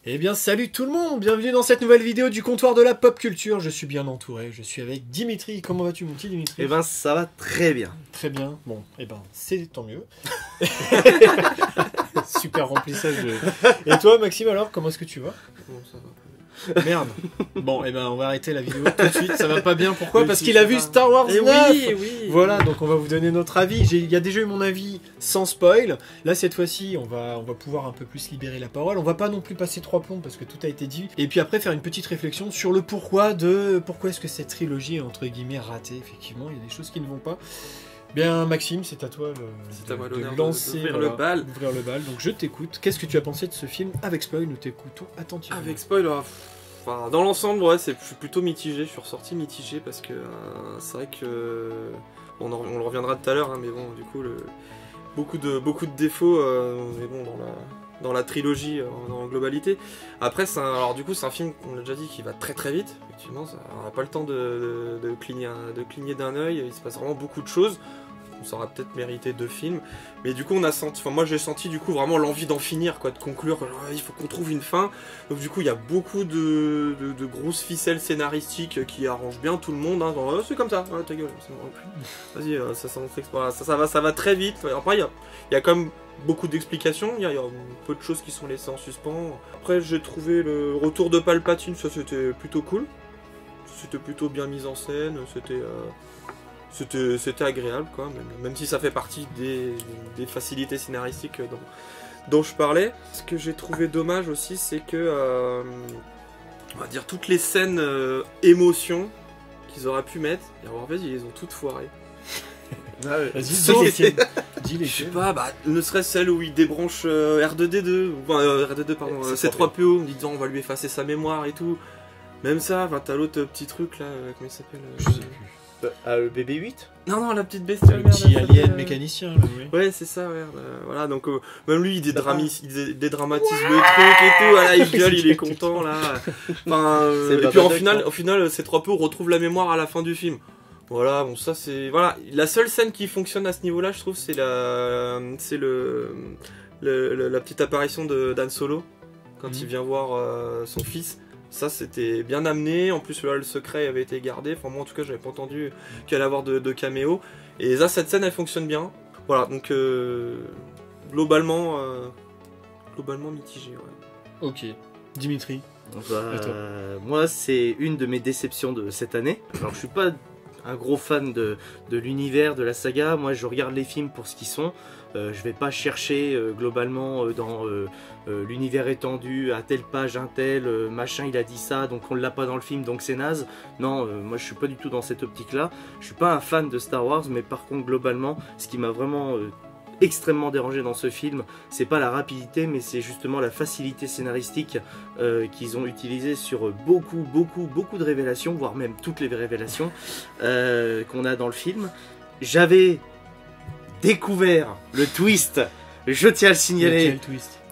Eh bien salut tout le monde, bienvenue dans cette nouvelle vidéo du comptoir de la pop culture. Je suis bien entouré, je suis avec Dimitri. Comment vas-tu mon petit Dimitri? Eh ben ça va très bien. Très bien, bon, eh ben c'est tant mieux. Super remplissage de... Et toi Maxime alors, comment est-ce que tu vas? Bon, ça va. Merde. Bon, eh ben on va arrêter la vidéo tout de suite, ça va pas bien. Pourquoi? Mais Parce si, qu'il a ça vu va. Star Wars 9. Oui. Voilà, donc on va vous donner notre avis. Il y a déjà eu mon avis sans spoil. Là, cette fois-ci, on va pouvoir un peu plus libérer la parole. On va pas non plus passer trois plombs parce que tout a été dit. Et puis après, faire une petite réflexion sur le pourquoi est-ce que cette trilogie est entre guillemets ratée. Effectivement, il y a des choses qui ne vont pas. Bien, Maxime, c'est à toi C'est à moi de l'honneur lancer d'ouvrir le bal. d'ouvrir le bal. Donc je t'écoute. Qu'est-ce que tu as pensé de ce film avec spoil? Nous t'écoutons attentivement. Avec spoil, enfin, dans l'ensemble, ouais, je suis plutôt mitigé. Je suis ressorti mitigé parce que c'est vrai que on le reviendra tout à l'heure, hein, mais bon, du coup, beaucoup de défauts, mais bon, dans la trilogie en globalité. Après, c'est un film, on l'a déjà dit, qui va très très vite. Effectivement, on n'a pas le temps de cligner d'un œil. Il se passe vraiment beaucoup de choses. Ça aura peut-être mérité 2 films, mais du coup moi j'ai senti du coup vraiment l'envie d'en finir, quoi, de conclure. Il faut qu'on trouve une fin. Donc du coup il y a beaucoup de grosses ficelles scénaristiques qui arrangent bien tout le monde, hein, genre c'est comme ça, ta gueule, vas-y, ça va très vite. Après il y a quand même beaucoup d'explications, il y a peu de choses qui sont laissées en suspens. Après j'ai trouvé le retour de Palpatine, ça c'était plutôt cool, c'était plutôt bien mis en scène, c'était agréable, quoi, même si ça fait partie des facilités scénaristiques dont je parlais. Ce que j'ai trouvé dommage aussi, c'est que, on va dire, toutes les scènes émotions qu'ils auraient pu mettre, et en fait, ils les ont toutes foirées. Vas-y, dis-les. Je sais pas, ne serait-ce celle où il débranche R2D2, R2D2, pardon, C3PO, en disant on va lui effacer sa mémoire et tout. Même ça, t'as l'autre petit truc là, comment il s'appelle? Je sais plus. Le BB-8 ? Non, la petite bestiole. Le petit alien mécanicien, là, oui. Ouais, c'est ça, merde. Voilà, donc même lui, il dédramatise le truc et tout. Voilà, il gueule, il est content, là. Enfin, et puis au final, ces 3 peu retrouve la mémoire à la fin du film. Voilà, bon, ça c'est... Voilà, la seule scène qui fonctionne à ce niveau-là, je trouve, c'est la petite apparition de Dan Solo, quand il vient voir son fils. Ça c'était bien amené, en plus là le secret avait été gardé, enfin moi en tout cas j'avais pas entendu qu'il allait avoir de caméo. Et là cette scène elle fonctionne bien. Voilà, donc globalement mitigé, ouais. Ok. Dimitri. Moi c'est une de mes déceptions de cette année. Alors je suis pas un gros fan de l'univers, de la saga, moi je regarde les films pour ce qu'ils sont. Je vais pas chercher globalement dans l'univers étendu, à telle page, un tel, machin il a dit ça, donc on l'a pas dans le film, donc c'est naze. Non, moi je suis pas du tout dans cette optique-là. Je suis pas un fan de Star Wars, mais par contre globalement, ce qui m'a vraiment extrêmement dérangé dans ce film, c'est pas la rapidité, mais c'est justement la facilité scénaristique qu'ils ont utilisée sur beaucoup de révélations, voire même toutes les révélations qu'on a dans le film. J'avais découvert le twist, je tiens à le signaler,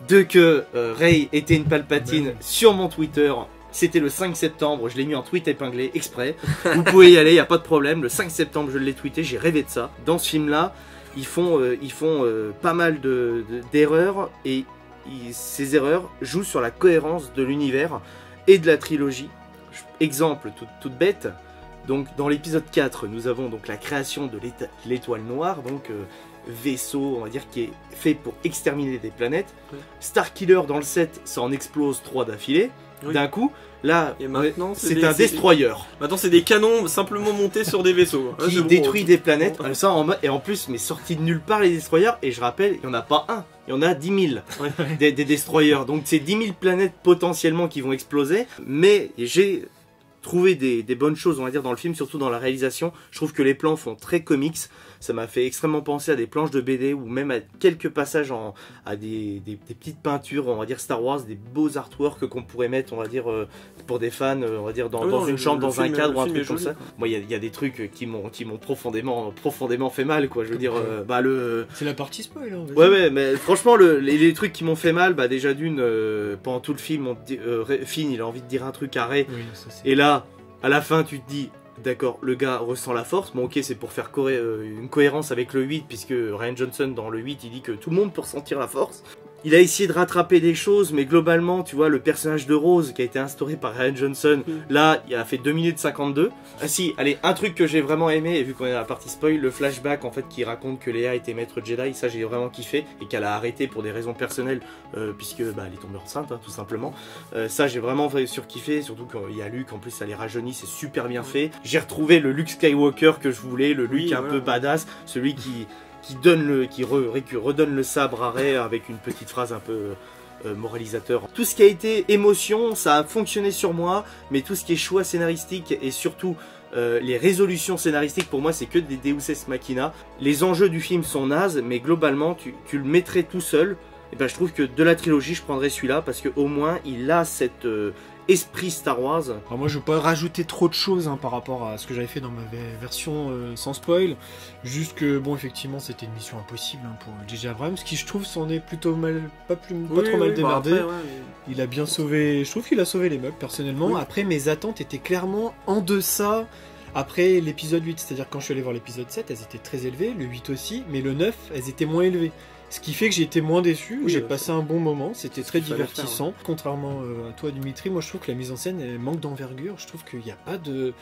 de que Rey était une Palpatine sur mon Twitter. C'était le 5 septembre, je l'ai mis en tweet épinglé exprès. Vous pouvez y aller, il n'y a pas de problème. Le 5 septembre, je l'ai tweeté, j'ai rêvé de ça. Dans ce film-là, ils font pas mal d'erreurs, et ces erreurs jouent sur la cohérence de l'univers et de la trilogie. Exemple toute bête. Donc dans l'épisode 4, nous avons donc la création de l'étoile noire, donc vaisseau, on va dire, qui est fait pour exterminer des planètes. Oui. Starkiller dans le 7, ça en explose 3 d'affilée, oui. D'un coup. Là, c'est un destroyer. Maintenant, c'est des canons simplement montés sur des vaisseaux. Qui détruit des planètes. Ça, et en plus, mais sorti de nulle part les destroyers. Et je rappelle, il n'y en a pas un, il y en a 10 000 des destroyers. Donc c'est 10 000 planètes potentiellement qui vont exploser. Mais j'ai trouvé des bonnes choses, on va dire, dans le film, surtout dans la réalisation. Je trouve que les plans font très comics. Ça m'a fait extrêmement penser à des planches de BD ou même à quelques passages à des petites peintures, on va dire Star Wars, des beaux artworks qu'on pourrait mettre, on va dire, pour des fans, on va dire, dans une chambre, dans un cadre ou un truc comme ça. Moi, il y a des trucs qui m'ont profondément fait mal, quoi. Je veux dire, c'est la partie spoil, hein. Ouais, mais franchement, les trucs qui m'ont fait mal, déjà d'une, pendant tout le film, Finn, il a envie de dire un truc à Rey, oui, et là, à la fin, tu te dis... D'accord, le gars ressent la force, bon ok, c'est pour faire une cohérence avec le 8, puisque Rian Johnson dans le 8, il dit que tout le monde peut ressentir la force. Il a essayé de rattraper des choses, mais globalement, tu vois, le personnage de Rose qui a été instauré par Ryan Johnson, là, il a fait 2 minutes 52. Ah si, allez, un truc que j'ai vraiment aimé, et vu qu'on est dans la partie spoil, le flashback en fait qui raconte que Léa était maître Jedi, ça j'ai vraiment kiffé, et qu'elle a arrêté pour des raisons personnelles, puisque bah, elle est tombée enceinte, hein, tout simplement. Ça j'ai vraiment surkiffé, surtout qu'il y a Luke, en plus ça les rajeunit, c'est super bien fait. J'ai retrouvé le Luke Skywalker que je voulais, le Luke un peu badass, celui qui redonne le sabre à Rey avec une petite phrase un peu moralisateur. Tout ce qui a été émotion, ça a fonctionné sur moi, mais tout ce qui est choix scénaristique et surtout les résolutions scénaristiques, pour moi c'est que des Deus Ex Machina. Les enjeux du film sont nazes, mais globalement tu le mettrais tout seul. Et ben, je trouve que de la trilogie je prendrais celui-là parce qu'au moins il a cet esprit Star Wars. Alors moi je veux pas rajouter trop de choses hein, par rapport à ce que j'avais fait dans ma version sans spoil, juste que bon effectivement c'était une mission impossible hein, pour J.J. Abrams, qui je trouve s'en est plutôt mal, pas trop mal démerdé. Après, Il a bien sauvé, je trouve qu'il a sauvé les meubles personnellement. Après mes attentes étaient clairement en deçà. Après l'épisode 8, c'est-à-dire quand je suis allé voir l'épisode 7, elles étaient très élevées, le 8 aussi, mais le 9, elles étaient moins élevées. Ce qui fait que j'ai été moins déçu, j'ai passé un bon moment, c'était très divertissant. Faire, ouais. Contrairement à toi Dimitri, moi je trouve que la mise en scène elle manque d'envergure, je trouve qu'il n'y a pas de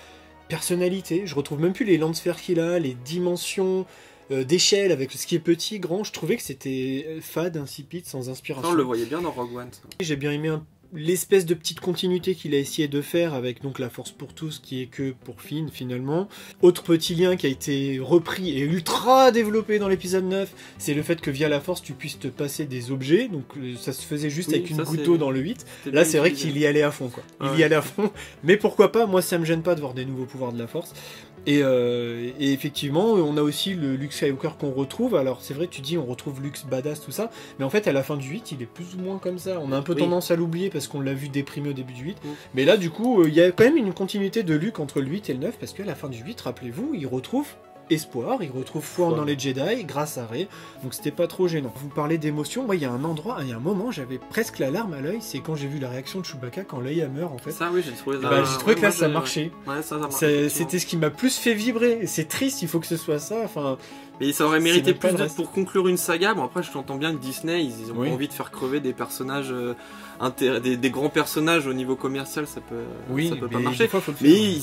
personnalité, je retrouve même plus les landsphères qu'il a, les dimensions d'échelle avec ce qui est petit, grand, je trouvais que c'était fade, insipide, sans inspiration. Ça, on le voyait bien dans Rogue One. J'ai bien aimé l'espèce de petite continuité qu'il a essayé de faire avec donc la Force pour tous qui est que pour Finn finalement. Autre petit lien qui a été repris et ultra développé dans l'épisode 9, c'est le fait que via la Force tu puisses te passer des objets, donc ça se faisait juste avec une goutte d'eau dans le 8. Là c'est vrai qu'il y allait à fond quoi. Il y allait à fond, mais pourquoi pas, moi ça me gêne pas de voir des nouveaux pouvoirs de la Force. Et effectivement, on a aussi le Luke Skywalker qu'on retrouve. Alors c'est vrai, tu dis on retrouve Luke badass, tout ça, mais en fait à la fin du 8, il est plus ou moins comme ça. On a un peu tendance à l'oublier parce qu'on l'a vu déprimé au début du 8. Mais là, du coup, il y a quand même une continuité de Luke entre le 8 et le 9, parce qu'à la fin du 8, rappelez-vous, il retrouve espoir, il retrouve foi dans les Jedi grâce à Rey, donc c'était pas trop gênant. Vous parlez d'émotion, moi il y a un endroit, il y a un moment, j'avais presque la larme à l'œil, c'est quand j'ai vu la réaction de Chewbacca quand Leia meurt en fait. Ça oui, j'ai trouvé ça. Bah, j'ai trouvé que là ça marchait. Ouais, ça marchait. C'était ce qui m'a plus fait vibrer. C'est triste, il faut que ce soit ça. Enfin. Mais ça aurait mérité plus d'être pour conclure une saga. Bon après, je t'entends bien que Disney, ils ont envie de faire crever des personnages, des grands personnages au niveau commercial, ça peut pas marcher. Mais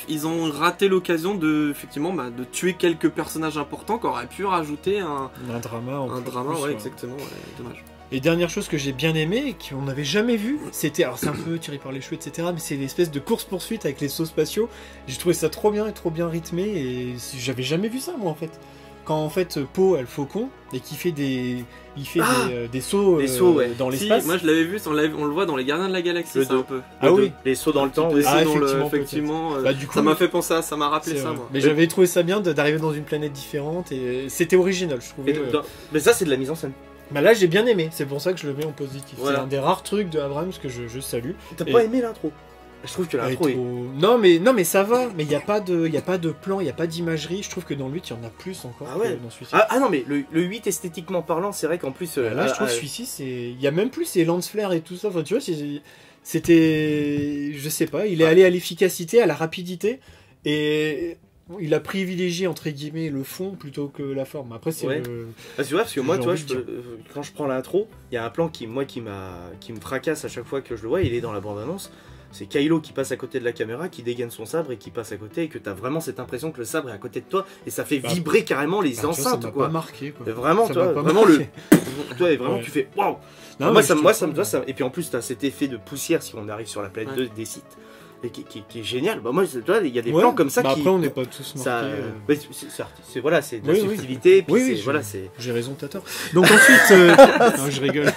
ils ont raté l'occasion de effectivement de tuer quelques personnages importants qui auraient pu rajouter un drama. Ouais, exactement. Ouais, dommage. Et dernière chose que j'ai bien aimé, qu'on n'avait jamais vu, c'était, alors c'est un peu tiré par les cheveux, etc., mais c'est l'espèce de course-poursuite avec les sauts spatiaux. J'ai trouvé ça trop bien et trop bien rythmé, et j'avais jamais vu ça, moi, en fait. Quand, en fait, Poe a le faucon, et qu'il fait des sauts, dans l'espace. Si, moi, je l'avais vu, on le voit dans les Gardiens de la Galaxie, un peu. Les sauts dans le temps. Effectivement. Du coup, ça m'a fait penser à ça, m'a rappelé ça, moi. Mais j'avais trouvé ça bien d'arriver dans une planète différente, et c'était original, je trouvais. Mais ça, c'est de la mise en scène. Bah là j'ai bien aimé, c'est pour ça que je le mets en positif. Voilà. C'est un des rares trucs de Abrams que je salue. T'as pas aimé l'intro? Je trouve que l'intro est... Non mais ça va, mais il n'y a pas de plan, il n'y a pas d'imagerie, je trouve que dans le 8 il y en a plus encore que dans celui-ci. Ah non mais le 8 esthétiquement parlant, c'est vrai qu'en plus... là je trouve celui-ci, il y a même plus ces lance flares et tout ça, enfin tu vois, c'était... Je sais pas, il est allé à l'efficacité, à la rapidité, et... Il a privilégié entre guillemets le fond plutôt que la forme. Après c'est tu vois, parce que moi, tu vois, quand je prends l'intro, il y a un plan qui me tracasse à chaque fois que je le vois. Il est dans la bande-annonce. C'est Kylo qui passe à côté de la caméra, qui dégaine son sabre et qui passe à côté, et que t'as vraiment cette impression que le sabre est à côté de toi et ça fait vibrer carrément les enceintes. Ça m'a pas marqué quoi. Vraiment, toi, vraiment tu fais waouh. Moi ça me et puis en plus t'as cet effet de poussière si on arrive sur la planète 2 des sites. Et qui est génial. Bah moi, tu vois, il y a des plans comme ça qui... Après, on n'est pas tous marqués. C'est de la subtilité. J'ai raison, t'as tort. Donc ensuite... non, je rigole.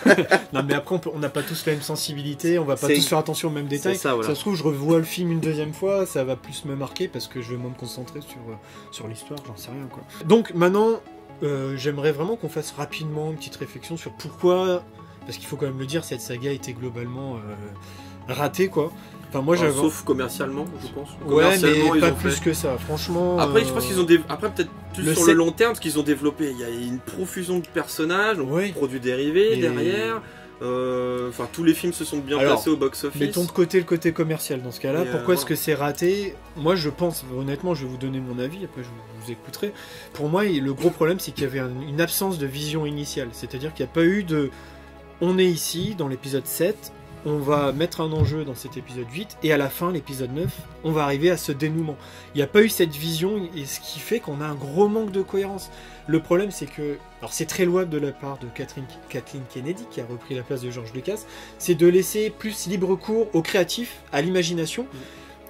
Non, mais après, on n'a pas tous la même sensibilité, on va pas tous faire attention aux mêmes détails. Ça se trouve, je revois le film une deuxième fois, ça va plus me marquer parce que je vais moins me concentrer sur l'histoire, j'en sais rien, quoi. Donc maintenant, j'aimerais vraiment qu'on fasse rapidement une petite réflexion sur pourquoi... Parce qu'il faut quand même le dire, cette saga était globalement ratée, quoi. Enfin, moi, sauf commercialement, je pense. Ouais, mais pas plus que ça, franchement. Après, je pense qu'ils ont après peut-être plus sur le long terme, parce qu'ils ont développé. Il y a une profusion de personnages, produits dérivés derrière. Enfin, tous les films se sont bien placés au box-office. Mettons de côté le côté commercial dans ce cas-là. Pourquoi est-ce que c'est raté? Moi, je pense, honnêtement, je vais vous donner mon avis. Après, je vous écouterai. Pour moi, le gros problème, c'est qu'il y avait une absence de vision initiale. C'est-à-dire qu'il n'y a pas eu on est ici dans l'épisode 7, on va mettre un enjeu dans cet épisode 8, et à la fin, l'épisode 9, on va arriver à ce dénouement. Il n'y a pas eu cette vision, et ce qui fait qu'on a un gros manque de cohérence. Le problème, c'est que, alors c'est très louable de la part de Kathleen Kennedy, qui a repris la place de George Lucas, c'est de laisser plus libre cours au créatif, à l'imagination.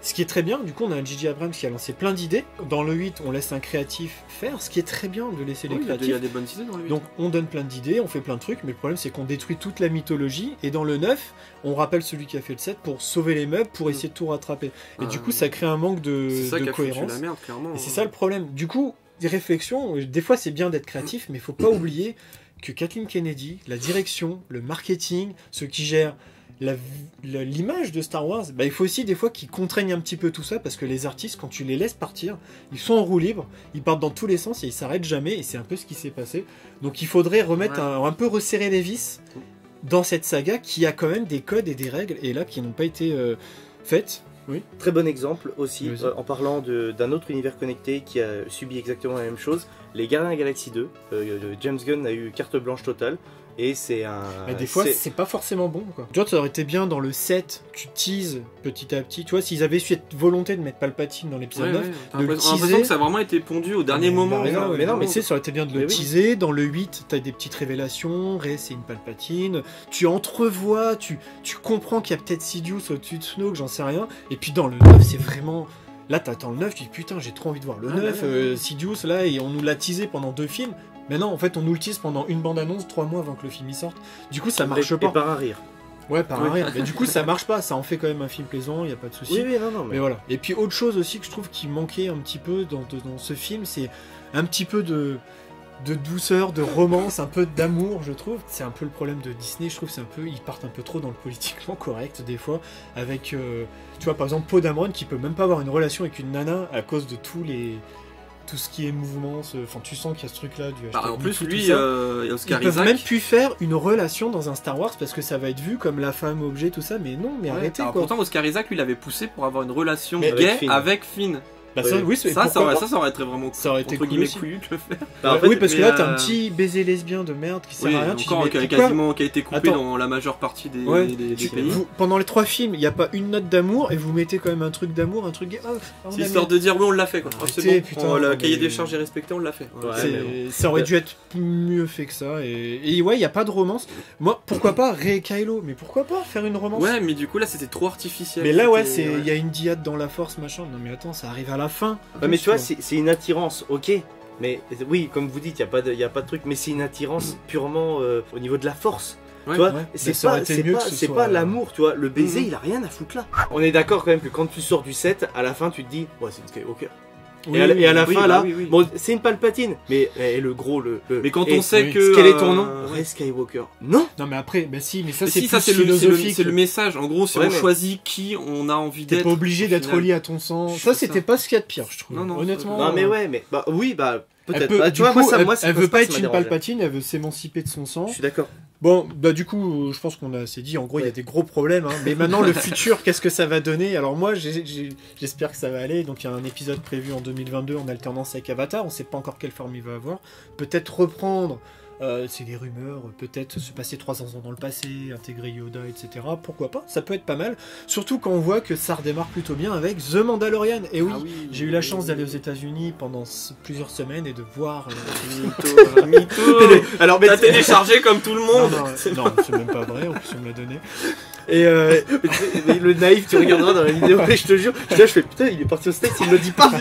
Ce qui est très bien, du coup on a un J.J. Abrams qui a lancé plein d'idées. Dans le 8, on laisse un créatif faire, ce qui est très bien de laisser les créatifs. Il y a des bonnes idées dans le 8. Donc on donne plein d'idées, on fait plein de trucs, mais le problème c'est qu'on détruit toute la mythologie. Et dans le 9, on rappelle celui qui a fait le 7 pour sauver les meubles, pour essayer de tout rattraper. Et du coup ça crée un manque de cohérence. La merde, clairement. Et c'est ça le problème. Du coup, des réflexions, des fois c'est bien d'être créatif, mais il faut pas oublier que Kathleen Kennedy, la direction, le marketing, ceux qui gèrent l'image de Star Wars, bah, il faut aussi des fois qu'ils contraignent un petit peu tout ça, parce que les artistes, quand tu les laisses partir, ils sont en roue libre, ils partent dans tous les sens et ils s'arrêtent jamais, et c'est un peu ce qui s'est passé. Donc il faudrait remettre un peu resserrer les vis dans cette saga qui a quand même des codes et des règles, et là qui n'ont pas été faites. Oui. Très bon exemple aussi, en parlant d'un autre univers connecté qui a subi exactement la même chose, les Gardiens de la Galaxie 2, James Gunn a eu carte blanche totale. Et c'est un... Mais des fois, c'est pas forcément bon, quoi. Tu vois, ça aurait été bien dans le 7, tu teases petit à petit. Tu vois, s'ils avaient su cette volonté de mettre Palpatine dans l'épisode 9, de le teaser... que ça a vraiment été pondu au dernier moment. Mais non, mais ça aurait été bien de le teaser. Dans le 8, t'as des petites révélations. Rey, c'est une Palpatine. Tu entrevois, tu comprends qu'il y a peut-être Sidious au-dessus de Snoke, j'en sais rien. Et puis dans le 9, c'est vraiment... Là, t'attends le 9, tu dis putain, j'ai trop envie de voir le 9. Sidious, là, et on nous l'a teasé pendant 2 films. Mais non, en fait, on nous le tease pendant une bande-annonce 3 mois avant que le film y sorte. Du coup, ça marche pas. Et par un rire. Ouais, par un rire. Mais du coup, ça marche pas. Ça en fait quand même un film plaisant, y a pas de souci. Oui, non, mais voilà. Et puis, autre chose aussi que je trouve qui manquait un petit peu dans ce film, c'est un petit peu de douceur, de romance, un peu d'amour, je trouve. C'est un peu le problème de Disney, je trouve, ils partent un peu trop dans le politiquement correct, des fois, avec, tu vois, par exemple, Poe Dameron, qui peut même pas avoir une relation avec une nana à cause de tout ce qui est mouvement, enfin tu sens qu'il y a ce truc là du en plus lui Oscar Isaac, ils peuvent même plus faire une relation dans un Star Wars parce que ça va être vu comme la femme objet, tout ça, mais non, mais arrêtez quoi. Pourtant Oscar Isaac lui l'avait poussé pour avoir une relation gay avec Finn. Bah ça, oui, ça aurait été vraiment ça aurait été cool couillu de le faire. Bah, en fait, oui, parce que là t'as un petit baiser lesbien de merde qui sert à rien. Qui a été coupé dans la majeure partie des pays. Pendant les 3 films, il n'y a pas une note d'amour et vous mettez quand même un truc d'amour, un truc gay. C'est histoire de dire oui, on l'a fait quoi. C'est bon, le cahier des charges est respecté, on l'a fait. Ça aurait dû être mieux fait que ça. Et ouais, il n'y a pas de romance. Moi, pourquoi pas Rey et Kylo, mais pourquoi pas faire une romance? Ouais, mais du coup là c'était trop artificiel. Mais là, il y a une diade dans la force, machin. Non, mais attends, ça arrive à la fin. Ouais, mais tu vois, c'est une attirance, ok. Mais oui, comme vous dites, il n'y a pas de truc, mais c'est une attirance purement au niveau de la force. Tu vois, c'est pas l'amour, tu vois. Le baiser, il a rien à foutre là. On est d'accord quand même que quand tu sors du set, à la fin, tu te dis, ouais, c'est une Skywalker. Oui, et à la fin, là, bon, c'est une Palpatine, mais le gros, mais quand on sait que quel est ton nom, Rey Skywalker. Non. Non, mais après, bah si, mais ça c'est philosophique. C'est le message. En gros, si on choisit qui on a envie d'être. T'es pas obligé d'être relié à ton sang. Ça, c'était pas ce qu'il y a de pire, je trouve. Non, honnêtement. Non, mais ouais, mais bah oui, bah peut-être. Tu vois, elle veut pas être une Palpatine, elle veut s'émanciper de son sang. Je suis d'accord. Bon, bah du coup, je pense qu'on a assez dit. En gros, il y a des gros problèmes. Hein. Mais maintenant, le futur, qu'est-ce que ça va donner? Alors moi, j'espère que ça va aller. Donc il y a un épisode prévu en 2022 en alternance avec Avatar. On sait pas encore quelle forme il va avoir. Peut-être reprendre. C'est des rumeurs, peut-être se passer 300 ans dans le passé, intégrer Yoda, etc. Pourquoi pas? Ça peut être pas mal. Surtout quand on voit que ça redémarre plutôt bien avec The Mandalorian. Et oui, j'ai eu la chance d'aller aux États-Unis pendant plusieurs semaines et de voir. Mytho. Alors, t'as téléchargé comme tout le monde. Non, c'est même pas vrai. En plus, on me l'a donné. Et le naïf, tu regarderas dans la vidéo. Et je te jure, je fais putain, il est parti au States, il me le dit pas.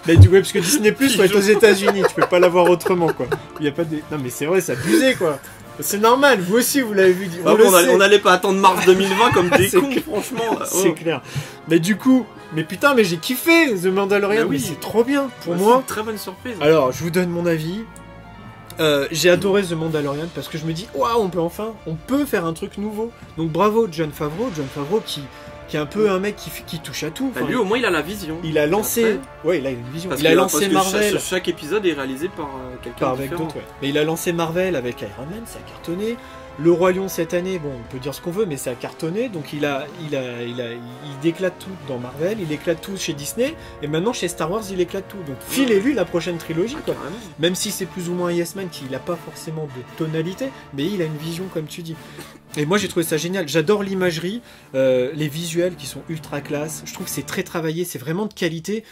Mais du coup, parce que Disney Plus faut être aux États-Unis, tu peux pas l'avoir autrement quoi. Il y a pas des... Non mais c'est vrai, c'est abusé quoi. C'est normal, vous aussi vous l'avez vu. On allait pas attendre mars 2020 comme des cons, franchement. C'est clair. Mais du coup, mais putain, mais j'ai kiffé The Mandalorian, mais c'est trop bien pour moi. C'est une très bonne surprise. Alors, je vous donne mon avis. J'ai adoré The Mandalorian parce que je me dis, waouh, on peut faire un truc nouveau. Donc bravo Jon Favreau qui est un peu un mec qui touche à tout. Enfin, lui au moins il a la vision. Il a lancé, ouais, il a une vision. Il a lancé Marvel. Chaque épisode est réalisé par quelqu'un avec d'autres. Ouais. Mais il a lancé Marvel avec Iron Man, ça a cartonné. Le Roi Lion cette année, bon, on peut dire ce qu'on veut, mais ça a cartonné. Donc il éclate tout dans Marvel, il éclate tout chez Disney, et maintenant chez Star Wars, il éclate tout. Donc filez-lui la prochaine trilogie, quoi. Carrément. Même si c'est plus ou moins Yes Man, qui n'a pas forcément de tonalité, mais il a une vision, comme tu dis. Et moi j'ai trouvé ça génial, j'adore l'imagerie, les visuels qui sont ultra classe, je trouve que c'est très travaillé, c'est vraiment de qualité.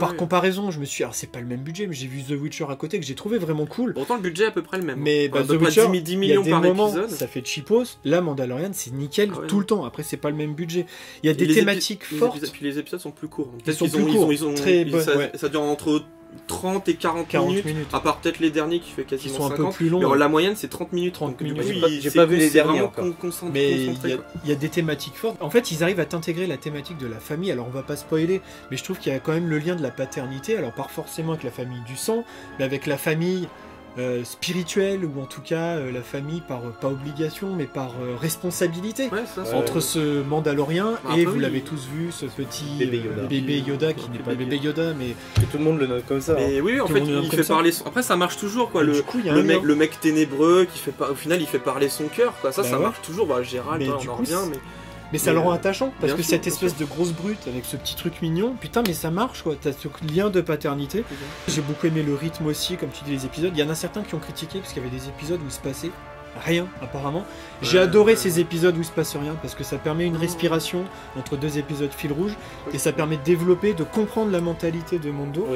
Par comparaison, je me suis... Alors c'est pas le même budget, mais j'ai vu The Witcher à côté que j'ai trouvé vraiment cool. Pourtant le budget est à peu près le même. Mais The Witcher, 10 millions il y a par des moments, épisode. ça fait cheapos. Là, Mandalorian, c'est nickel tout le temps. Après, c'est pas le même budget. Il y a des thématiques fortes. Puis les épisodes sont plus courts. Ils sont plus courts, très bonnes, ça dure entre 30 et 40 minutes, à part peut-être les derniers qui fait quasiment 50. Qui sont un peu plus longs. Mais la moyenne c'est 30 minutes. 30 minutes. J'ai pas vu les derniers encore. Mais il y a des thématiques fortes. En fait, ils arrivent à t'intégrer la thématique de la famille. Alors, on va pas spoiler, mais je trouve qu'il y a quand même le lien de la paternité. Alors, pas forcément avec la famille du sang, mais avec la famille spirituelle, ou en tout cas la famille par pas obligation, mais par responsabilité. Entre ce Mandalorien et vous l'avez tous vu, ce petit bébé Yoda qui n'est pas bébé Yoda, mais tout le monde le note comme ça. Mais oui, en fait, il fait parler. Après, ça marche toujours, quoi. Le mec ténébreux qui fait pas. Au final, il fait parler son cœur, quoi. Ça marche toujours. Gérald, on en revient, mais ça le rend attachant, parce que cette espèce de grosse brute avec ce petit truc mignon, putain, mais ça marche, quoi. T'as ce lien de paternité. J'ai beaucoup aimé le rythme aussi, comme tu dis, les épisodes. Il y en a certains qui ont critiqué parce qu'il y avait des épisodes où il se passait rien, apparemment. J'ai adoré ces épisodes où il se passe rien, parce que ça permet une respiration entre deux épisodes fil rouge, et ça permet de développer, de comprendre la mentalité de Mando.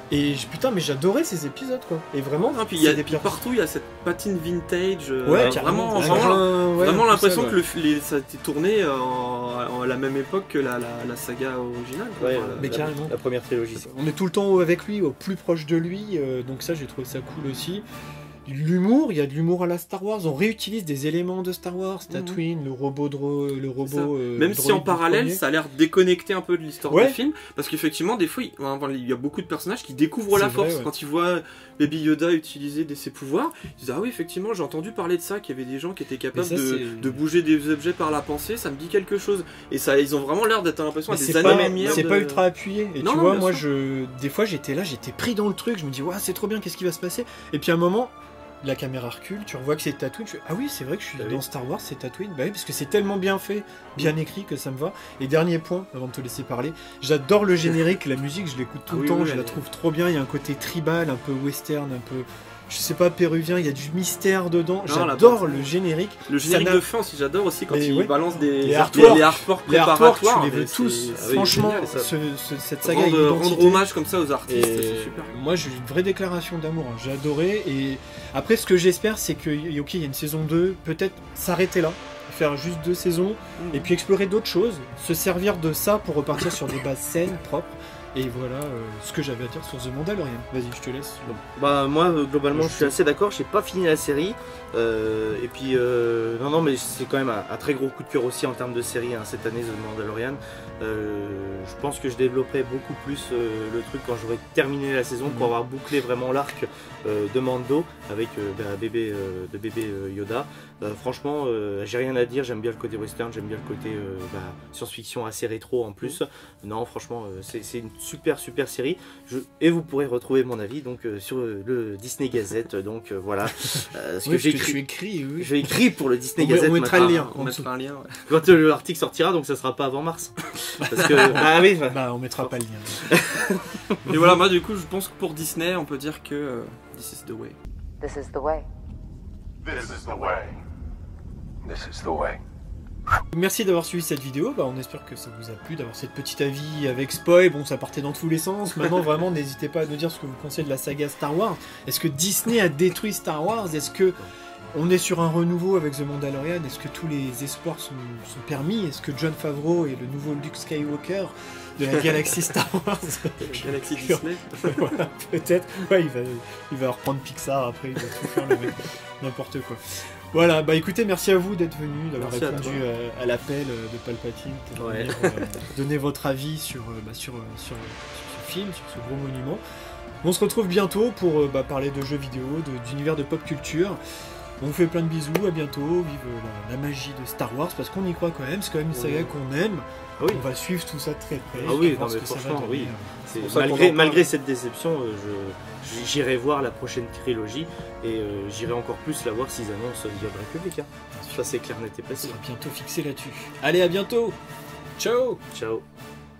Et putain, mais j'adorais ces épisodes, quoi. Et vraiment, puis partout, il y a cette patine vintage. Carrément, vraiment l'impression que ça a été tourné à la même époque que la saga originale. Mais carrément. La première trilogie. On est tout le temps avec lui, au plus proche de lui, donc ça, j'ai trouvé ça cool aussi. L'humour, il y a de l'humour à la Star Wars, on réutilise des éléments de Star Wars, Tatooine, le robot même si en parallèle ça a l'air déconnecté un peu de l'histoire du film, parce qu'effectivement des fois il y a beaucoup de personnages qui découvrent la force quand ils voient Baby Yoda utiliser ses pouvoirs, ils disent ah oui effectivement j'ai entendu parler de ça, qu'il y avait des gens qui étaient capables de bouger des objets par la pensée, ça me dit quelque chose, et ça ils ont vraiment l'air d'être l'impression à des années-lumière. C'est pas ultra appuyé, et tu vois moi des fois j'étais pris dans le truc, je me dis ouais c'est trop bien, qu'est-ce qui va se passer, et puis à un moment la caméra recule, tu revois que c'est Tatooine, tu fais, ah oui c'est vrai que je suis dans Star Wars, c'est Tatooine, bah oui parce que c'est tellement bien fait, bien écrit que ça me va. Et dernier point, avant de te laisser parler, j'adore le générique, la musique je l'écoute tout le temps, je la trouve trop bien, il y a un côté tribal, un peu western, un peu, je sais pas, péruvien, il y a du mystère dedans, j'adore le générique. Le générique de fin aussi, j'adore aussi quand il balance les artworks préparatoires, tu les veux tous, franchement, cette saga rendre hommage comme ça aux artistes, c'est super. Moi j'ai une vraie déclaration d'amour, j'ai adoré, et après ce que j'espère c'est que, ok il y a une saison 2, peut-être s'arrêter là, faire juste 2 saisons, et puis explorer d'autres choses, se servir de ça pour repartir sur des bases saines, propres. Et voilà ce que j'avais à dire sur The Mandalorian. Vas-y, je te laisse. Moi, globalement, je suis assez d'accord. J'ai pas fini la série. Et puis, non, mais c'est quand même un très gros coup de cœur aussi en termes de série cette année, The Mandalorian. Je pense que je développerai beaucoup plus le truc quand j'aurai terminé la saison pour avoir bouclé vraiment l'arc de Mando avec bébé Yoda. Franchement, j'ai rien à dire. J'aime bien le côté western, j'aime bien le côté science-fiction assez rétro en plus. Non, franchement, c'est une super série. Et vous pourrez retrouver mon avis donc sur le Disney Gazette. Donc voilà. Ce que j'ai écrit. Oui. J'ai écrit pour le Disney Gazette. On mettra le lien. On mettra un lien. Quand l'article sortira, donc ça sera pas avant mars. Parce que on mettra pas le lien. Et voilà, moi du coup, je pense que pour Disney, on peut dire que this is the way. This is the way. This is the way. This is the way. Merci d'avoir suivi cette vidéo, on espère que ça vous a plu, d'avoir cette petite avis avec spoil, bon ça partait dans tous les sens, maintenant vraiment n'hésitez pas à nous dire ce que vous pensez de la saga Star Wars, est-ce que Disney a détruit Star Wars, est-ce que on est sur un renouveau avec The Mandalorian, est-ce que tous les espoirs sont permis, est-ce que Jon Favreau est le nouveau Luke Skywalker de la galaxie Star Wars. Galaxie Disney. Voilà, peut-être, il va reprendre Pixar après, il va tout faire le mec, n'importe quoi. Voilà, écoutez, merci à vous d'être venu, d'avoir répondu à l'appel de Palpatine pour venir donner votre avis sur ce film, sur ce gros monument. On se retrouve bientôt pour parler de jeux vidéo, d'univers de pop culture. On vous fait plein de bisous, à bientôt, vive la magie de Star Wars, parce qu'on y croit quand même, c'est quand même une saga qu'on aime. Ah oui. On va suivre tout ça de très près. Ah oui, voir non, ce mais que ça va franchement, donner. oui. C'est- pour ça qu'on en malgré, parle. malgré cette déception, j'irai voir la prochaine trilogie et j'irai encore plus la voir s'ils annoncent The Old Republic. Hein. Ça c'est clair, net et On précis. sera bientôt fixé là-dessus. Allez, à bientôt. Ciao. Ciao.